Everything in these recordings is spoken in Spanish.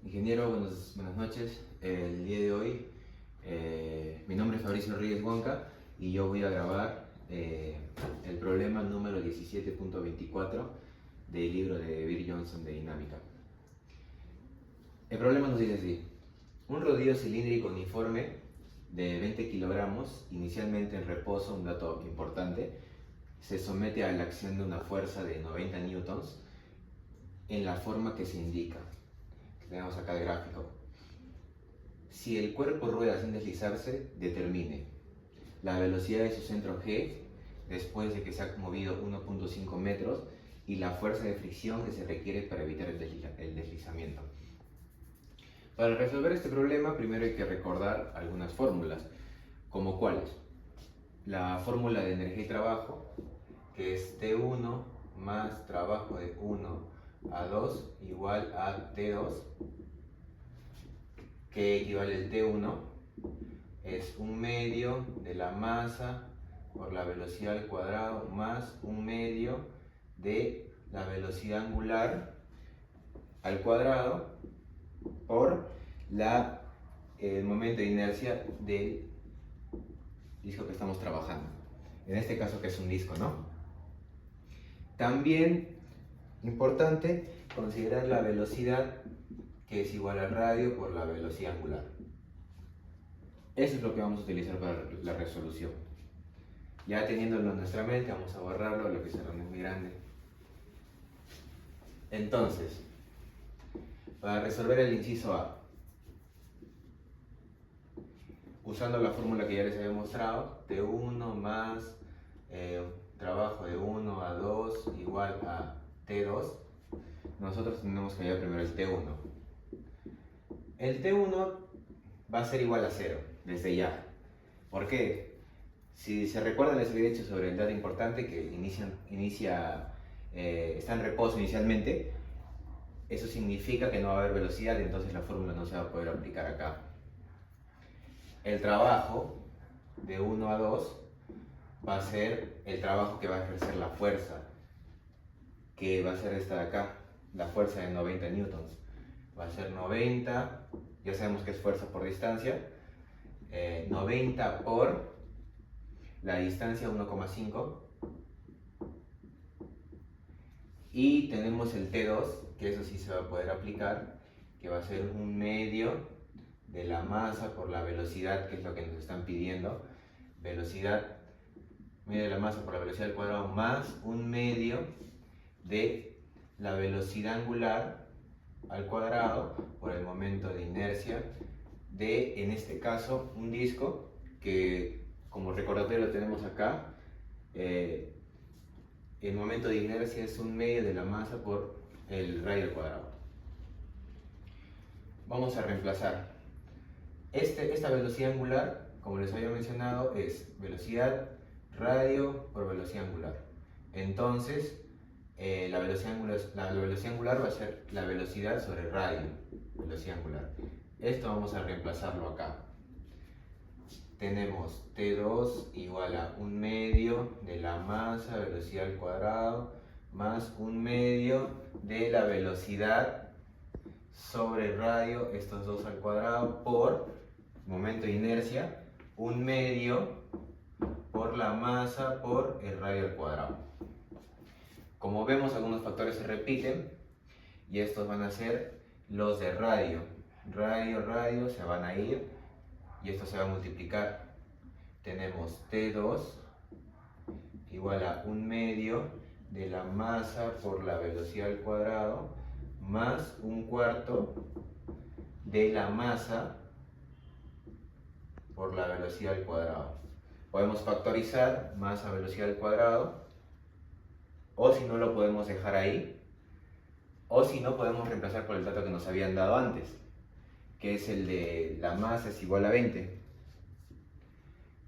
Ingeniero, buenas noches. El día de hoy, mi nombre es Fabricio Reyes Huanca y yo voy a grabar el problema número 17.24 del libro de Bill Johnson de dinámica. El problema nos dice así: un rodillo cilíndrico uniforme de 20 kilogramos, inicialmente en reposo, un dato importante, se somete a la acción de una fuerza de 90 newtons en la forma que se indica. Tenemos acá el gráfico. Si el cuerpo rueda sin deslizarse, determine la velocidad de su centro G después de que se ha movido 1.5 metros y la fuerza de fricción que se requiere para evitar el deslizamiento. Para resolver este problema, primero hay que recordar algunas fórmulas, como cuáles: la fórmula de energía y trabajo, que es T1 más trabajo de 1 a 2 igual a T2, que equivale al T1, es un medio de la masa por la velocidad al cuadrado más un medio de la velocidad angular al cuadrado por el momento de inercia del disco que estamos trabajando. En este caso, que es un disco, ¿no? También importante considerar la velocidad, que es igual al radio por la velocidad angular. Eso es lo que vamos a utilizar para la resolución. Ya teniéndolo en nuestra mente, vamos a borrarlo, la pizarra no es muy grande. Entonces, para resolver el inciso A, usando la fórmula que ya les había mostrado, T1 más trabajo de 1 a 2 igual a T2, nosotros tenemos que hallar primero el T1. El T1 va a ser igual a 0, desde ya. ¿Por qué? Si se recuerdan, les había dicho sobre el dato importante que está en reposo inicialmente. Eso significa que no va a haber velocidad, y entonces la fórmula no se va a poder aplicar acá. El trabajo de 1 a 2 va a ser el trabajo que va a ejercer la fuerza, que va a ser esta de acá, la fuerza de 90 newtons. Va a ser 90, ya sabemos que es fuerza por distancia, 90 por la distancia 1,5, y tenemos el T2, que eso sí se va a poder aplicar, que va a ser un medio de la masa por la velocidad, que es lo que nos están pidiendo, velocidad, medio de la masa por la velocidad al cuadrado más un medio de la velocidad angular al cuadrado por el momento de inercia de, en este caso, un disco que, como recordatorio, lo tenemos acá. El momento de inercia es un medio de la masa por el radio al cuadrado. Vamos a reemplazar esta velocidad angular, como les había mencionado, es velocidad radio por velocidad angular. Entonces, la velocidad angular va a ser la velocidad sobre radio, velocidad angular. Esto vamos a reemplazarlo acá. Tenemos T2 igual a un medio de la masa, velocidad al cuadrado, más un medio de la velocidad sobre radio, estos dos al cuadrado, por momento de inercia, un medio por la masa por el radio al cuadrado. Como vemos, algunos factores se repiten y estos van a ser los de radio. Radio se van a ir y esto se va a multiplicar. Tenemos T2 igual a un medio de la masa por la velocidad al cuadrado más un cuarto de la masa por la velocidad al cuadrado. Podemos factorizar masa velocidad al cuadrado, o si no, lo podemos dejar ahí, o si no, podemos reemplazar por el dato que nos habían dado antes, que es el de la masa es igual a 20.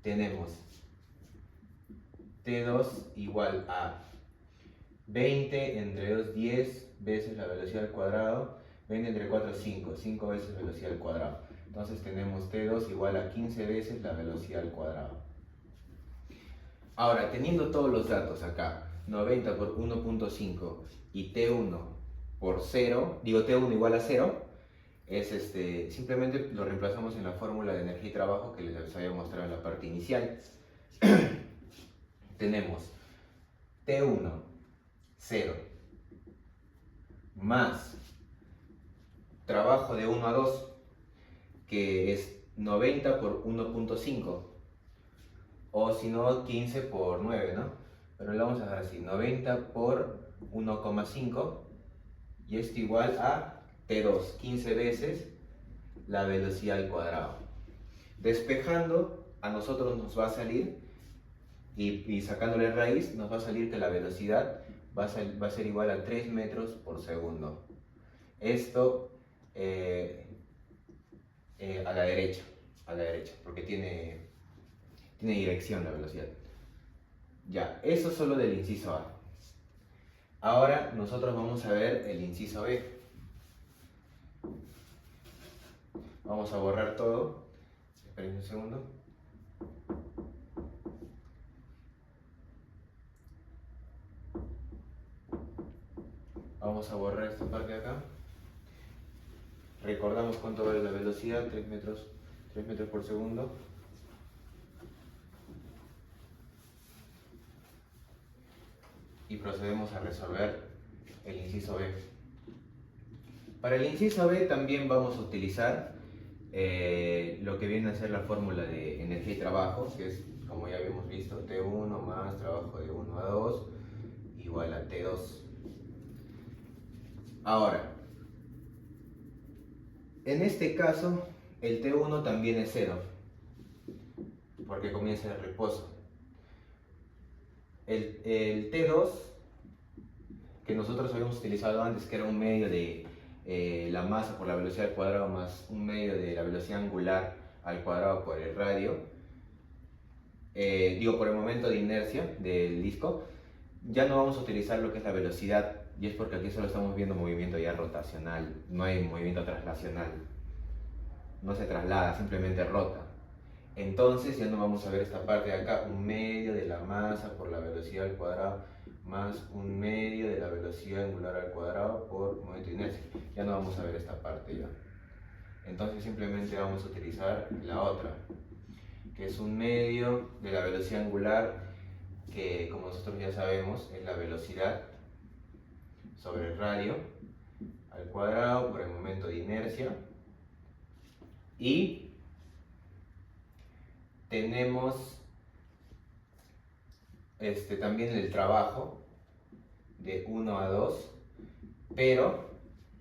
Tenemos T2 igual a 20 entre 2, 10 veces la velocidad al cuadrado, 20 entre 4, 5 veces la velocidad al cuadrado. Entonces tenemos T2 igual a 15 veces la velocidad al cuadrado. Ahora, teniendo todos los datos acá, 90 por 1.5 y T1 por 0, digo T1 igual a 0, simplemente lo reemplazamos en la fórmula de energía y trabajo que les había mostrado en la parte inicial. Tenemos T1, 0, más trabajo de 1 a 2, que es 90 por 1.5, o si no, 15 por 9, ¿no? Pero lo vamos a dejar así, 90 por 1,5, y esto igual a T2, 15 veces la velocidad al cuadrado. Despejando, a nosotros nos va a salir, y sacándole raíz, nos va a salir que la velocidad va a ser igual a 3 metros por segundo. Esto a la derecha, porque tiene dirección la velocidad. Ya, eso solo del inciso A. Ahora nosotros vamos a ver el inciso B. Vamos a borrar todo. Esperen un segundo. Vamos a borrar esta parte de acá. Recordamos cuánto vale la velocidad, 3 metros por segundo. Y procedemos a resolver el inciso B. Para el inciso B también vamos a utilizar lo que viene a ser la fórmula de energía y trabajo, que es, como ya habíamos visto, T1 más trabajo de 1 a 2 igual a T2. Ahora, en este caso, el T1 también es 0, porque comienza el reposo. El T2, que nosotros habíamos utilizado antes, que era un medio de la masa por la velocidad al cuadrado más un medio de la velocidad angular al cuadrado por el radio, por el momento de inercia del disco, ya no vamos a utilizar lo que es la velocidad, y es porque aquí solo estamos viendo movimiento ya rotacional, no hay movimiento traslacional, no se traslada, simplemente rota. Entonces ya no vamos a ver esta parte de acá, un medio de la masa por la velocidad al cuadrado más un medio de la velocidad angular al cuadrado por momento de inercia. Ya no vamos a ver esta parte ya. Entonces simplemente vamos a utilizar la otra, que es un medio de la velocidad angular, que como nosotros ya sabemos es la velocidad sobre el radio al cuadrado por el momento de inercia. Y tenemos también el trabajo de 1 a 2, pero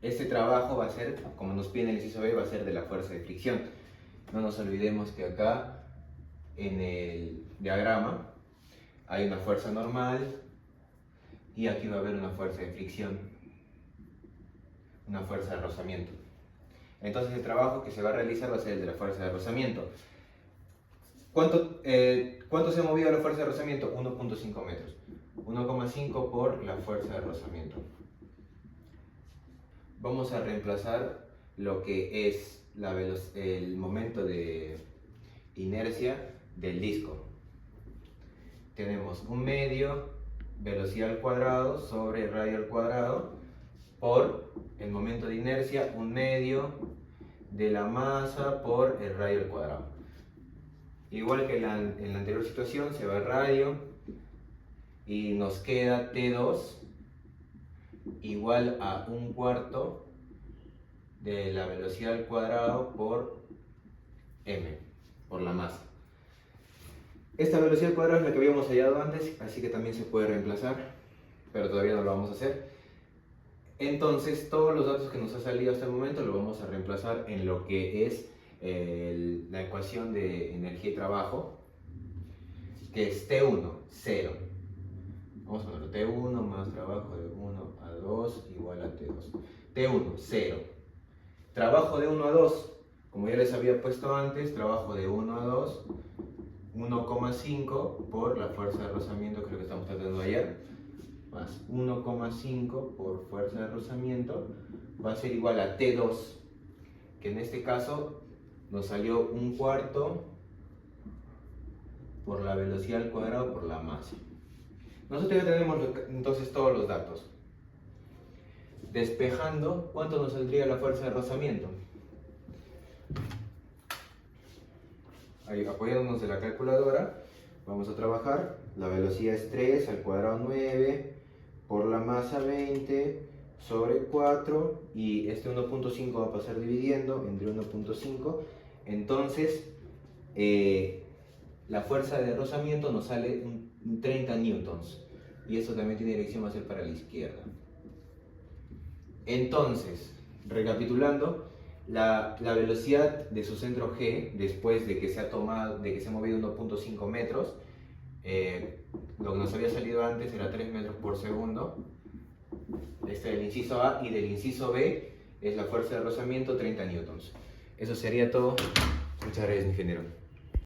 este trabajo va a ser, como nos pide el inciso B, va a ser de la fuerza de fricción. No nos olvidemos que acá en el diagrama hay una fuerza normal y aquí va a haber una fuerza de fricción, una fuerza de rozamiento. Entonces el trabajo que se va a realizar va a ser el de la fuerza de rozamiento. ¿Cuánto se ha movido la fuerza de rozamiento? 1.5 metros. 1,5 por la fuerza de rozamiento. Vamos a reemplazar lo que es el momento de inercia del disco. Tenemos un medio, velocidad al cuadrado sobre radio al cuadrado, por el momento de inercia, un medio de la masa por el radio al cuadrado. Igual que en la anterior situación, se va el radio y nos queda T2 igual a 1/4 de la velocidad al cuadrado por m, por la masa. Esta velocidad al cuadrado es la que habíamos hallado antes, así que también se puede reemplazar, pero todavía no lo vamos a hacer. Entonces, todos los datos que nos ha salido hasta el momento lo vamos a reemplazar en lo que es la ecuación de energía y trabajo, que es T1, 0. Vamos a ponerlo, T1 más trabajo de 1 a 2 igual a T2. T1, 0. Trabajo de 1 a 2, como ya les había puesto antes, trabajo de 1 a 2, 1,5 por la fuerza de rozamiento, que es lo que estamos tratando ayer, más 1,5 por fuerza de rozamiento, va a ser igual a T2, que en este caso nos salió 1/4 por la velocidad al cuadrado por la masa. Nosotros ya tenemos entonces todos los datos. Despejando, ¿cuánto nos saldría la fuerza de rozamiento? ahí, apoyándonos de la calculadora, vamos a trabajar. La velocidad es 3 al cuadrado 9 por la masa 20 sobre 4, y este 1.5 va a pasar dividiendo entre 1.5. Entonces la fuerza de rozamiento nos sale 30 newtons, y eso también tiene dirección a ser para la izquierda. Entonces, recapitulando, la velocidad de su centro G, después de que se ha movido 1.5 metros, lo que nos había salido antes era 3 metros por segundo. Este es el inciso A, y del inciso B es la fuerza de rozamiento 30 newtons. Eso sería todo. Muchas gracias, ingeniero.